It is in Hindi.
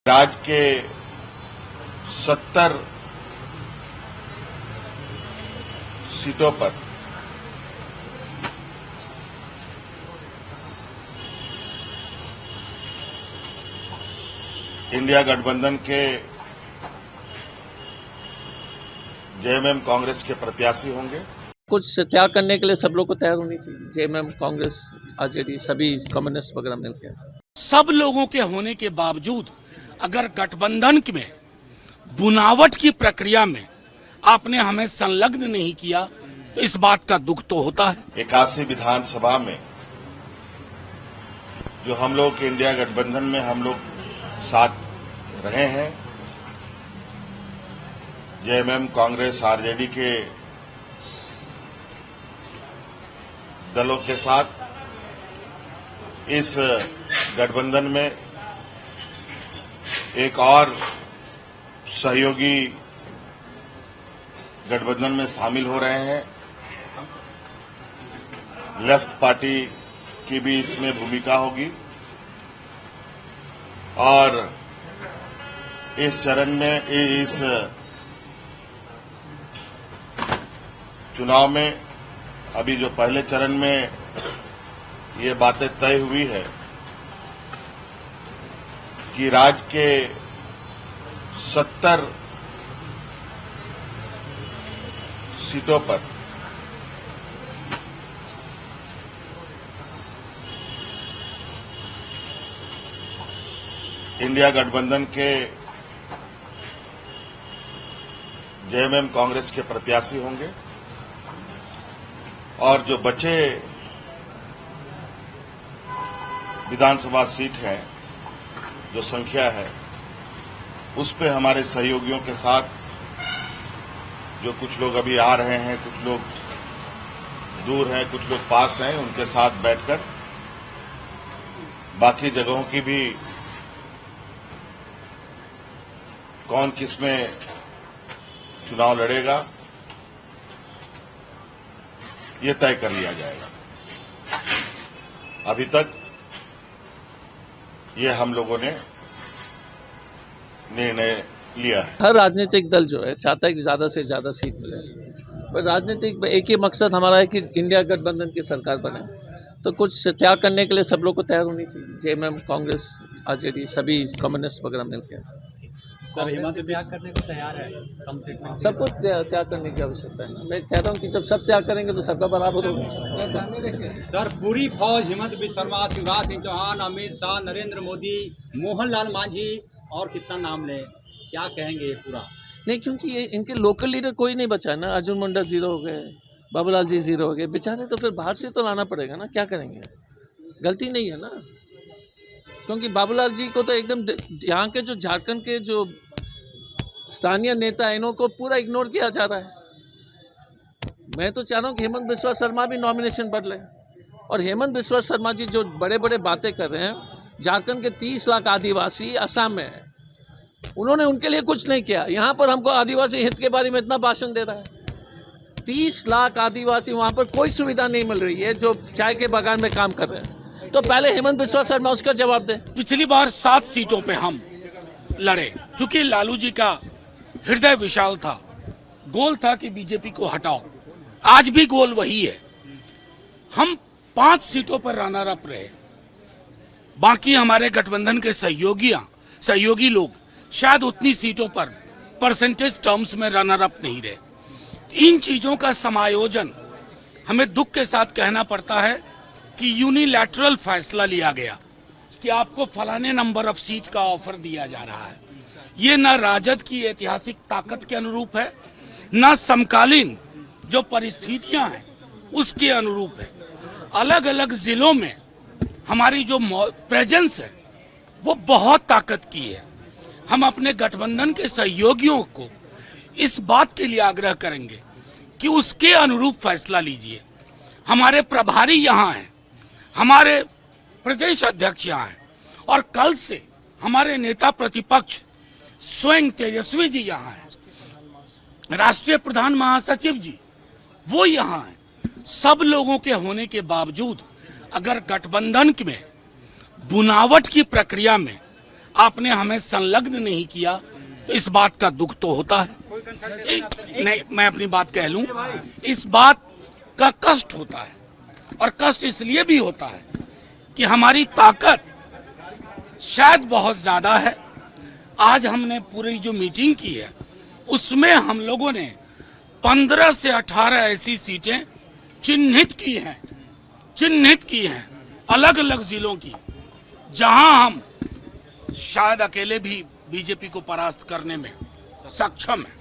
राज्य के 70 सीटों पर इंडिया गठबंधन के जेएमएम कांग्रेस के प्रत्याशी होंगे। कुछ त्याग करने के लिए सब लोग को तैयार होनी चाहिए। जेएमएम कांग्रेस आरजेडी सभी कम्युनिस्ट वगैरह मिलकर सब लोगों के होने के बावजूद अगर गठबंधन में बुनावट की प्रक्रिया में आपने हमें संलग्न नहीं किया तो इस बात का दुख तो होता है। 81 विधानसभा में जो हम लोग के इंडिया गठबंधन में हम लोग साथ रहे हैं, जेएमएम कांग्रेस आरजेडी के दलों के साथ इस गठबंधन में एक और सहयोगी गठबंधन में शामिल हो रहे हैं। लेफ्ट पार्टी की भी इसमें भूमिका होगी और इस चरण में इस चुनाव में अभी जो पहले चरण में ये बातें तय हुई है कि राज्य के 70 सीटों पर इंडिया गठबंधन के जेएमएम कांग्रेस के प्रत्याशी होंगे और जो बचे विधानसभा सीट हैं, जो संख्या है, उस पे हमारे सहयोगियों के साथ जो कुछ लोग अभी आ रहे हैं, कुछ लोग दूर हैं, कुछ लोग पास हैं, उनके साथ बैठकर बाकी जगहों की भी कौन किसमें चुनाव लड़ेगा ये तय कर लिया जाएगा। अभी तक ये हम लोगों ने निर्णय लिया है। हर राजनीतिक दल जो है चाहता है कि ज्यादा से ज्यादा सीट मिले, पर राजनीतिक एक ही मकसद हमारा है कि इंडिया गठबंधन की सरकार बने। तो कुछ त्याग करने के लिए सब लोग को तैयार होनी चाहिए। जेएमएम कांग्रेस आरजेडी सभी कम्युनिस्ट वगैरह मिलकर सर हिमंत त्याग करने को तैयार है, कम से कम सबको त्याग करने की आवश्यकता है ना। मैं कहता हूँ कि जब सब त्याग करेंगे तो सबका बराबर होगा। सर पूरी फौज हिमंत बिस्वा शर्मा, शिवराज सिंह चौहान, अमित शाह, नरेंद्र मोदी, मोहनलाल मांझी और कितना नाम ले, क्या कहेंगे ये पूरा? नहीं, क्योंकि ये इनके लोकल लीडर कोई नहीं बचा है ना। अर्जुन मुंडा जीरो हो गए, बाबूलाल जी जीरो हो गए बेचारे, तो फिर बाहर से तो लाना पड़ेगा ना। क्या करेंगे, गलती नहीं है ना। क्योंकि बाबूलाल जी को तो एकदम यहाँ के जो झारखंड के जो स्थानीय नेता है इन्हों को पूरा इग्नोर किया जा रहा है। मैं तो चाह रहा हूँ कि हेमंत बिस्वा शर्मा भी नॉमिनेशन बदले। और हेमंत बिस्वा शर्मा जी जो बड़े बड़े बातें कर रहे हैं, झारखंड के 30 लाख आदिवासी असम में है, उन्होंने उनके लिए कुछ नहीं किया। यहाँ पर हमको आदिवासी हित के बारे में इतना भाषण दे रहा है। 30 लाख आदिवासी वहाँ पर कोई सुविधा नहीं मिल रही है जो चाय के बागान में काम कर रहे हैं। तो पहले हेमंत बिस्वा शर्मा उसका जवाब दे। पिछली बार 7 सीटों पे हम लड़े, क्योंकि लालू जी का हृदय विशाल था, गोल था कि बीजेपी को हटाओ। आज भी गोल वही है। हम 5 सीटों पर रनर अप रहे, बाकी हमारे गठबंधन के सहयोगी लोग शायद उतनी सीटों पर परसेंटेज टर्म्स में रनर अप नहीं रहे। इन चीजों का समायोजन हमें दुख के साथ कहना पड़ता है कि यूनिलैटरल फैसला लिया गया कि आपको फलाने नंबर ऑफ सीट का ऑफर दिया जा रहा है। ये न राजद की ऐतिहासिक ताकत के अनुरूप है, न समकालीन जो परिस्थितियां हैं उसके अनुरूप है। अलग अलग जिलों में हमारी जो प्रेजेंस है वो बहुत ताकत की है। हम अपने गठबंधन के सहयोगियों को इस बात के लिए आग्रह करेंगे कि उसके अनुरूप फैसला लीजिए। हमारे प्रभारी यहाँ हैं, हमारे प्रदेश अध्यक्ष यहाँ हैं और कल से हमारे नेता प्रतिपक्ष स्वयं तेजस्वी जी यहाँ हैं, राष्ट्रीय प्रधान महासचिव जी वो यहाँ हैं। सब लोगों के होने के बावजूद अगर गठबंधन में बुनावट की प्रक्रिया में आपने हमें संलग्न नहीं किया तो इस बात का दुख तो होता है। नहीं, मैं अपनी बात कह लूं, इस बात का कष्ट होता है, और कष्ट इसलिए भी होता है कि हमारी ताकत शायद बहुत ज्यादा है। आज हमने पूरी जो मीटिंग की है उसमें हम लोगों ने 15 से 18 ऐसी सीटें चिन्हित की हैं अलग अलग जिलों की, जहां हम शायद अकेले भी बीजेपी को परास्त करने में सक्षम हैं।